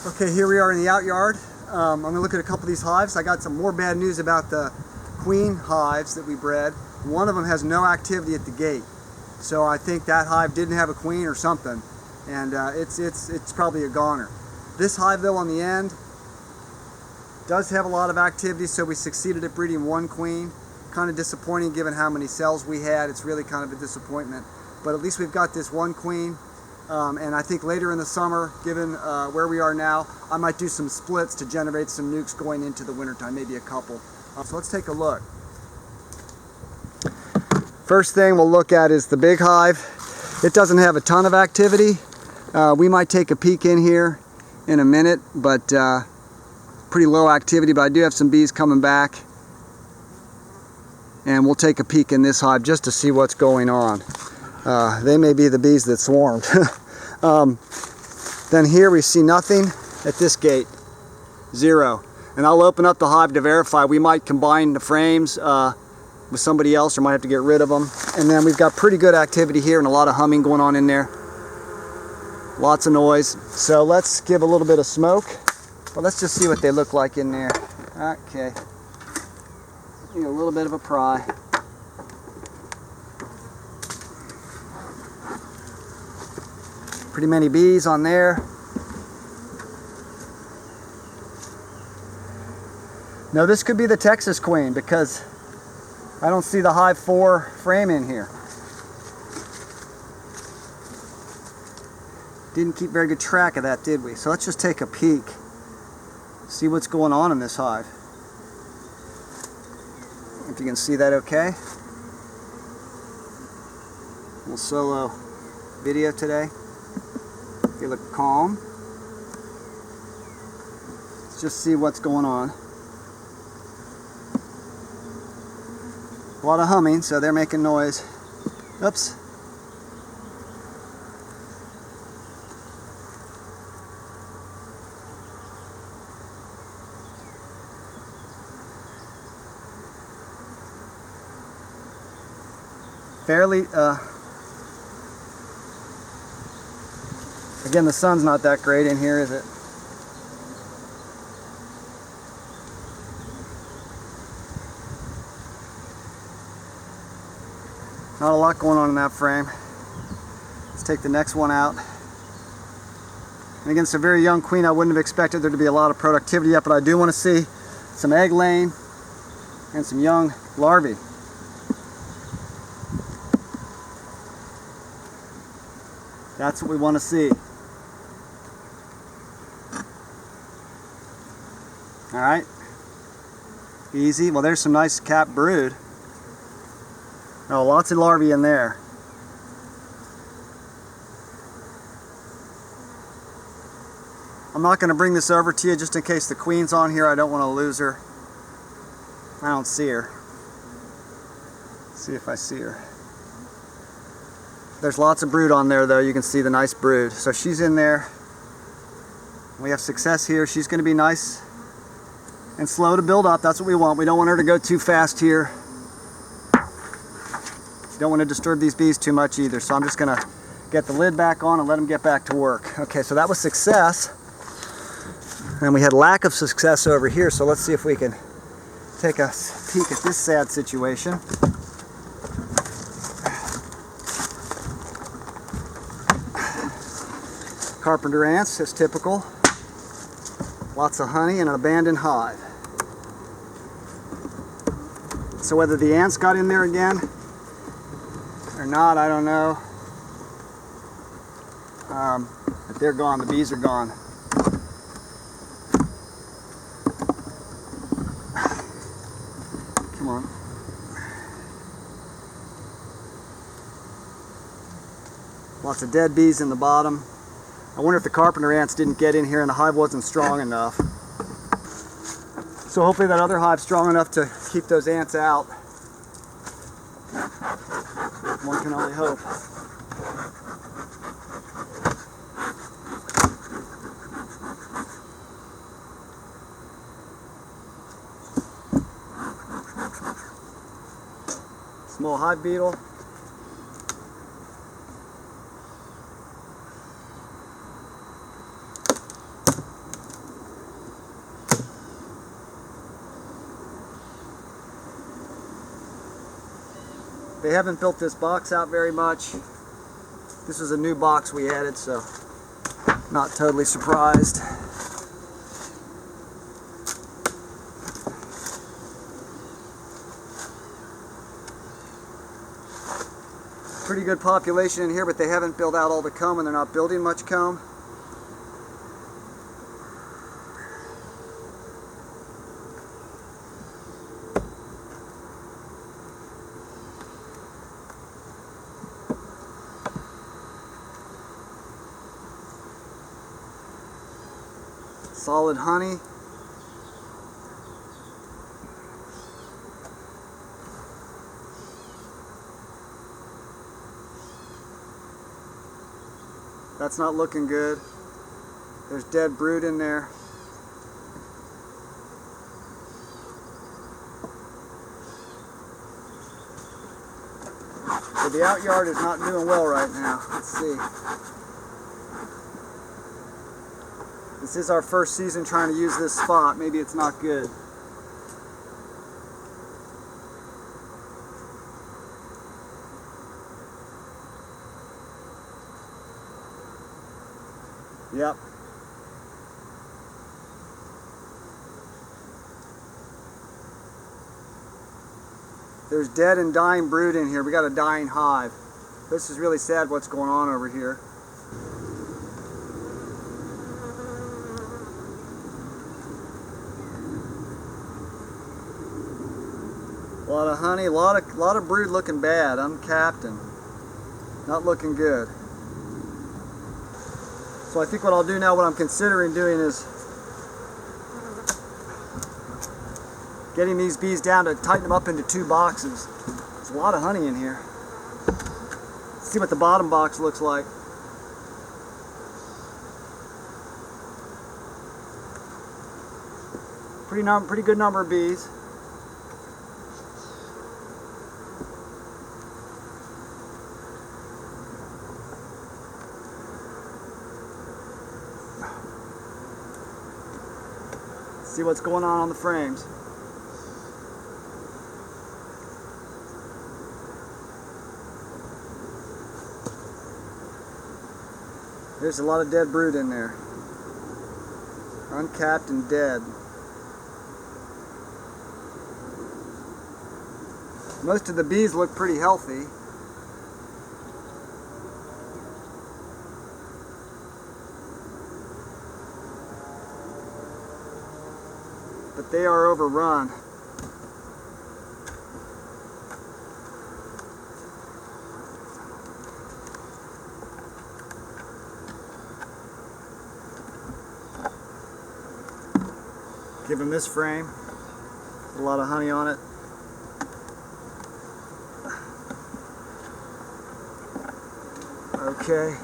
Okay, here we are in the out yard. I'm going to look at a couple of these hives. I got some more bad news about the queen hives that we bred. One of them has no activity at the gate. So I think that hive didn't have a queen or something. And it's probably a goner. This hive though on the end does have a lot of activity, so we succeeded at breeding one queen. Kind of disappointing given how many cells we had. It's really kind of a disappointment. But at least we've got this one queen. And I think later in the summer, given where we are now, I might do some splits to generate some nukes going into the wintertime, maybe a couple. So let's take a look. First thing we'll look at is the big hive. It doesn't have a ton of activity. We might take a peek in here in a minute, but pretty low activity, but I do have some bees coming back. And we'll take a peek in this hive just to see what's going on. They may be the bees that swarmed. Then here we see nothing at this gate, 0. And I'll open up the hive to verify. We might combine the frames with somebody else or might have to get rid of them. And then we've got pretty good activity here and a lot of humming going on in there. Lots of noise. So let's give a little bit of smoke. Well, let's just see what they look like in there. Okay. A little bit of a pry. Pretty many bees on there. Now this could be the Texas queen because I don't see the hive 4 frame in here. Didn't keep very good track of that, did we? So let's just take a peek. See what's going on in this hive. If you can see that okay. A little solo video today. They look calm. Let's just see what's going on. A lot of humming, so they're making noise. Oops. Fairly, again, the sun's not that great in here, is it? Not a lot going on in that frame. Let's take the next one out. And again, it's a very young queen. I wouldn't have expected there to be a lot of productivity yet, but I do want to see some egg laying and some young larvae. That's what we want to see. All right. Easy. Well, there's some nice capped brood. Oh, lots of larvae in there. I'm not going to bring this over to you just in case the queen's on here. I don't want to lose her. I don't see her. Let's see if I see her. There's lots of brood on there though. You can see the nice brood. So she's in there. We have success here. She's going to be nice and slow to build up. That's what we want. We don't want her to go too fast here. Don't want to disturb these bees too much either. So I'm just going to get the lid back on and let them get back to work. Okay, so that was success. And we had lack of success over here. So let's see if we can take a peek at this sad situation. Carpenter ants, as typical. Lots of honey and an abandoned hive. So whether the ants got in there again or not, I don't know. But they're gone, the bees are gone. Come on. Lots of dead bees in the bottom. I wonder if the carpenter ants didn't get in here and the hive wasn't strong enough. So hopefully that other hive's strong enough to keep those ants out. One can only hope. Small hive beetle. They haven't built this box out very much. This is a new box we added, so not totally surprised. Pretty good population in here, but they haven't built out all the comb, and they're not building much comb. Solid honey. That's not looking good. There's dead brood in there. So the out yard is not doing well right now. Let's see. This is our first season trying to use this spot. Maybe it's not good. Yep. There's dead and dying brood in here. We got a dying hive. This is really sad what's going on over here. A lot of honey, a lot of brood looking bad, uncapped and not looking good. So I think what I'll do now, what I'm considering doing is getting these bees down to tighten them up into 2 boxes. There's a lot of honey in here. Let's see what the bottom box looks like. Pretty good number of bees. See what's going on the frames. There's a lot of dead brood in there. Uncapped and dead. Most of the bees look pretty healthy. But they are overrun. Give them this frame. A lot of honey on it. Okay.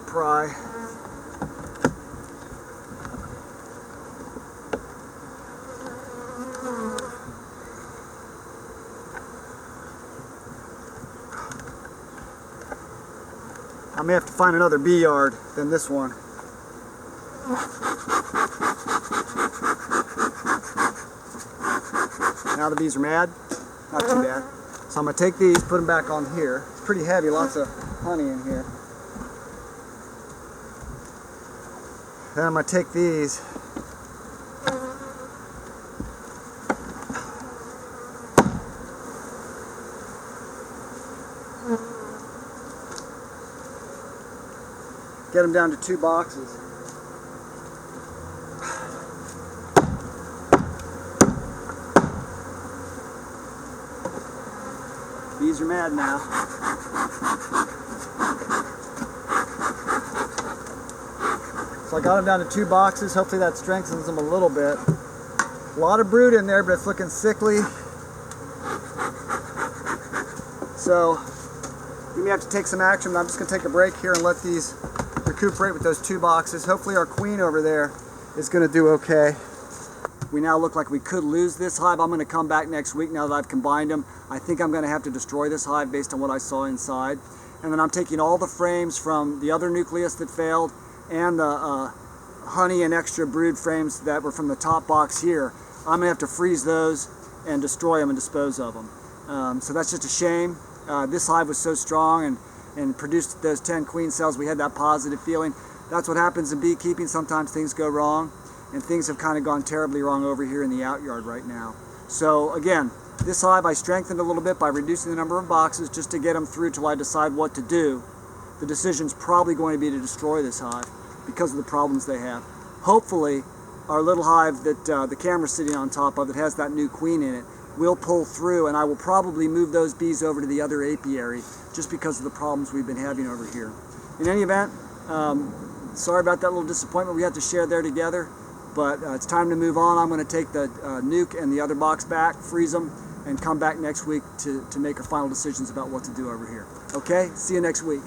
Pry. I may have to find another bee yard than this one. Now the bees are mad. Not too bad. So I'm going to take these, put them back on here. It's pretty heavy, lots of honey in here. Then I'm going to take these. Get them down to 2 boxes. Bees are mad now. So I got them down to 2 boxes. Hopefully that strengthens them a little bit. A lot of brood in there, but it's looking sickly. So you may have to take some action. I'm just going to take a break here and let these recuperate with those 2 boxes. Hopefully our queen over there is going to do okay. We now look like we could lose this hive. I'm going to come back next week now that I've combined them. I think I'm going to have to destroy this hive based on what I saw inside. And then I'm taking all the frames from the other nucleus that failed and the honey and extra brood frames that were from the top box here. I'm going to have to freeze those and destroy them and dispose of them. So that's just a shame. This hive was so strong and produced those 10 queen cells. We had that positive feeling. That's what happens in beekeeping. Sometimes things go wrong, and things have kind of gone terribly wrong over here in the outyard right now. So again, this hive I strengthened a little bit by reducing the number of boxes just to get them through till I decide what to do. The decision's probably going to be to destroy this hive because of the problems they have. Hopefully, our little hive that the camera's sitting on top of that has that new queen in it will pull through, and I will probably move those bees over to the other apiary just because of the problems we've been having over here. In any event, sorry about that little disappointment we had to share there together, but it's time to move on. I'm going to take the nuke and the other box back, freeze them, and come back next week to make our final decisions about what to do over here. Okay? See you next week.